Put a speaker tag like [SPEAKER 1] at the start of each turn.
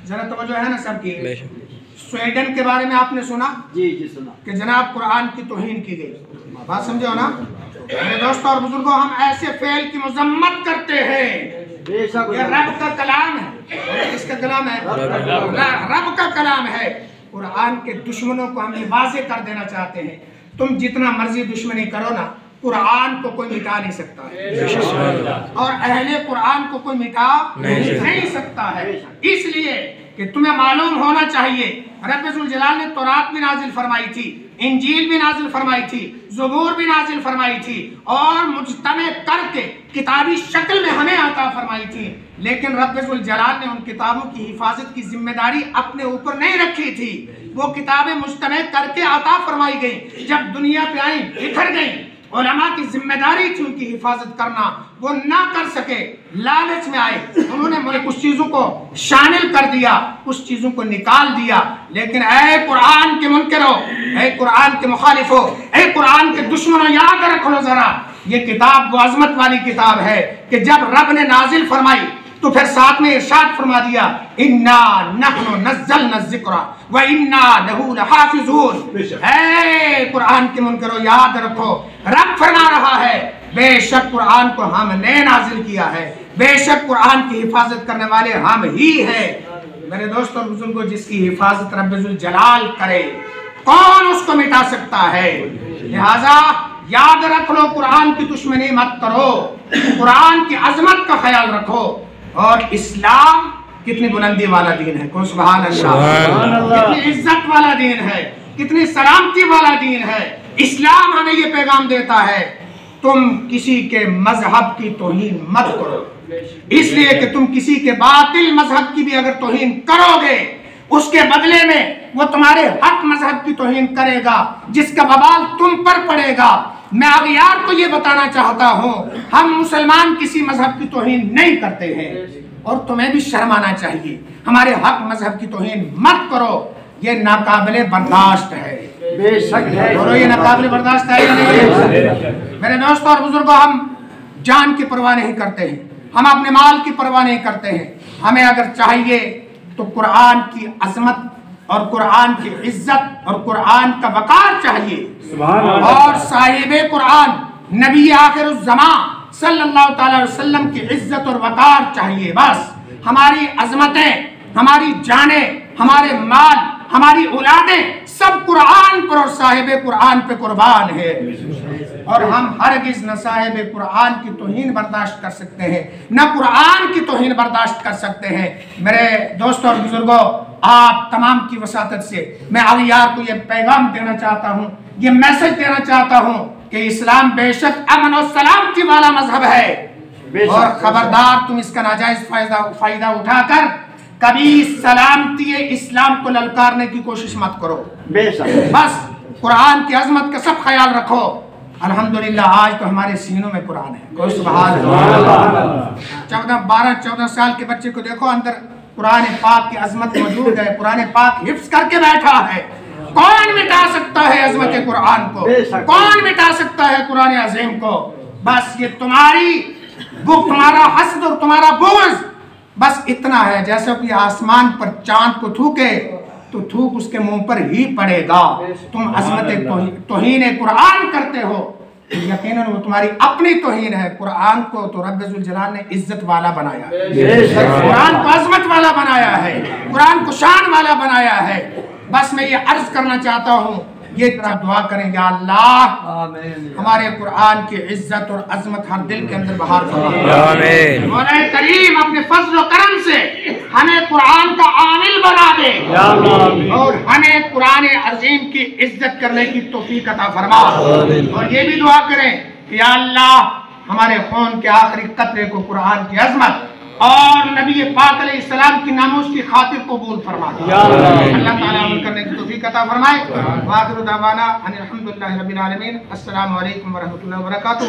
[SPEAKER 1] ذرا توجہ ہے نا سب کی. سویڈن کے بارے میں آپ نے سنا؟
[SPEAKER 2] جی سنا
[SPEAKER 1] کہ جناب قرآن کی توہین کی گئی. بات سمجھے ہو نا؟ میرے دوستوں اور بزرگوں، ہم ایسے فعل کی مذمت کرتے ہیں. یہ رب کا کلام ہے. کس کا کلام ہے؟ رب کا کلام ہے. قرآن کے دشمنوں کو ہم یہ واضح کر دینا چاہتے ہیں، تم جتنا مرضی دشمنی کرو نا، قرآن کو کوئی مٹا نہیں سکتا ہے، اور اہل قرآن کو کوئی مٹا نہیں سکتا ہے. اس لیے کہ تمہیں معلوم ہونا چاہیے رب ذوالجلال نے تورات بھی نازل فرمائی تھی، انجیل بھی نازل فرمائی تھی، زبور بھی نازل فرمائی تھی، اور مجتمع کر کے کتابی شکل میں ہمیں عطا فرمائی تھی. لیکن رب ذوالجلال نے ان کتابوں کی حفاظت کی ذمہ داری اپنے اوپر نہیں رکھی تھی. وہ کتابیں مجتمع کر کے عطا فرمائی گئیں، جب دنیا پہ آئیں بکھر گئیں. علماء کی ذمہ داری تھی ان کی حفاظت کرنا، وہ نہ کر سکے، لالچ میں آئے، انہوں نے کچھ چیزوں کو شامل کر دیا، کچھ چیزوں کو نکال دیا. لیکن اے قرآن کے منکرو، اے قرآن کے مخالفو، اے قرآن کے دشمنوں، یاد رکھ لو ذرا، یہ کتاب وہ عظمت والی کتاب ہے کہ جب رب نے نازل فرمائی تو پھر ساتھ میں ارشاد فرما دیا اِنَّا نَحْنُ نَزَّلْنَا الذِّكْرَ وَإِنَّا لَهُ لَحَافِظُونَ. اے قرآن کے منکرو، یاد رکھو، رب فرما رہا ہے بے شک قرآن کو ہم نے نازل کیا ہے، بے شک قرآن کی حفاظت کرنے والے ہم ہی ہیں. میرے دوستوں اور بزرگوں، جس کی حفاظت رب ذوالجلال کرے، کون اس کو مٹا سکتا ہے؟ لہذا یاد رکھ لو، قرآن کی دشمنی مت کرو، قرآن کی عظمت کا خیال رکھو. اور اسلام کتنی بلندی والا دین ہے، کون سبحان اللہ، کتنی عزت والا دین ہے، کتنی سلامتی والا دین ہے. اسلام ہمیں یہ پیغام دیتا ہے تم کسی کے مذہب کی توہین مت کرو، اس لیے کہ تم کسی کے باطل مذہب کی بھی اگر توہین کرو گے، اس کے بدلے میں وہ تمہارے حق مذہب کی توہین کرے گا، جس کا وبال تم پر پڑے گا. میں اغیار کو یہ بتانا چاہتا ہوں، ہم مسلمان کسی مذہب کی توہین نہیں کرتے ہیں، اور تمہیں بھی شرم آنا چاہیے. ہمارے حق مذہب کی توہین مت کرو، یہ ناقابل برداشت ہے.
[SPEAKER 2] بے شک ہے،
[SPEAKER 1] اور یہ ناقابل برداشت ہے یا نہیں؟ میرے دوستوں اور بزرگوں، ہم جان کی پرواہ نہیں کرتے ہیں، ہم اپنے مال کی پرواہ نہیں کرتے ہیں. ہمیں اگر چاہیے تو قرآن کی عظمت اور قرآن کی عزت اور قرآن کا وقار چاہیے، اور صاحب قرآن نبی آخر الزمان صلی اللہ تعالی وسلم کی عزت اور وقار چاہیے. بس ہماری عظمتیں، ہماری جانیں، ہمارے مال، ہماری اولادیں سب قرآن پر اور صاحب قرآن پہ قربان ہے. اور ہم ہرگز نہ صاحب قرآن کی توہین برداشت کر سکتے ہیں، نہ قرآن کی توہین برداشت کر سکتے ہیں. میرے دوستوں اور بزرگوں، آپ تمام کی وساطت سے میں اغیار کو یہ پیغام دینا چاہتا ہوں، یہ میسج دینا چاہتا ہوں کہ اسلام بے شک امن و سلامتی والا مذہب ہے، اور خبردار تم اس کا ناجائز فائدہ اٹھا کر کبھی سلامتی اسلام کو للکارنے کی کوشش مت کرو. بس قرآن کی عظمت کا سب خیال رکھو. الحمدللہ آج تو ہمارے سینوں میں قرآن ہے، کوئی سبحان اللہ. 12-14 سال کے بچے کو دیکھو، اندر قرآن پاک کی عظمت موجود ہے، قرآن پاک حفظ کر کے بیٹھا ہے. کون مٹا سکتا ہے عظمت قرآن کو؟ کون مٹا سکتا ہے قرآن عظیم کو؟ بس یہ تمہاری تمہارا حسد اور تمہارا بغض بس اتنا ہے، جیسے کہ آسمان پر چاند کو تھوکے تو تھوک اس کے منہ پر ہی پڑے گا. تم عظمت توہین قرآن کرتے ہو، یقیناً وہ تمہاری اپنی توہین ہے. قرآن کو تو رب ذوالجلال نے عزت والا بنایا ہے، قرآن کو عظمت والا بنایا ہے، قرآن کو شان والا بنایا ہے. بس میں یہ عرض کرنا چاہتا ہوں، یہ طرح دعا کریں، یا اللہ ہمارے قرآن کی عزت اور عظمت ہر دل کے اندر بہار فرما. مولا کریم اپنے فضل و کرم سے ہمیں قرآن کا عامل بنا دے، اور ہمیں قرآن عظیم کی عزت کرنے کی توفیق عطا فرما. اور یہ بھی دعا کریں کہ یا اللہ ہمارے خون کے آخری قطرے کو قرآن کی عظمت اور نبی پاک علیہ السلام کی ناموس کی خاطر قبول فرما دے. اللہ تعالیٰ عمل کرنے کی توفیق عطا فرمائے. وآخر دعوانا ان الحمدللہ رب العالمین. السلام علیکم ورحمۃ اللہ وبرکاتہ.